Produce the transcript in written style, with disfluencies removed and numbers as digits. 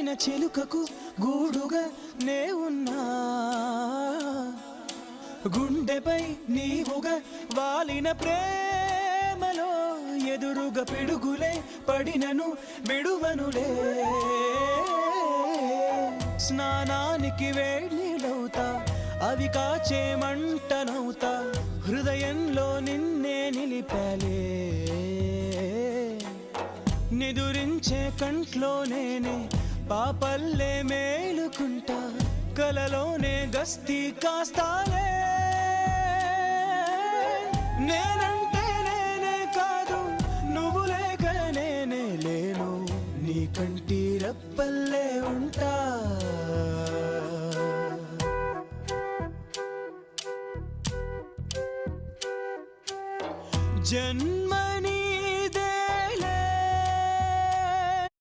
వాలిన చిలుకకు గూడుగా నే ఉన్నా, గుండెపై నీవుగా వాలిన ప్రేమలో ఎదురుగా పిడుగులే పడినను విడువనులే. స్నానానికి వేడినవుతా, అవి కాచే మంటనవుతా, హృదయంలో నిన్నే నిలిపాలే. నిదురించే కంట్లో నేనే పాపల్లే మేలుకుంటా, కలలోనే గస్తీ కాస్తాలే. నేనంటే నేనే కాదు, నువ్వు లేక నేనే లేను, నీ కంటి రెప్పల్లే ఉంటా. జన్మ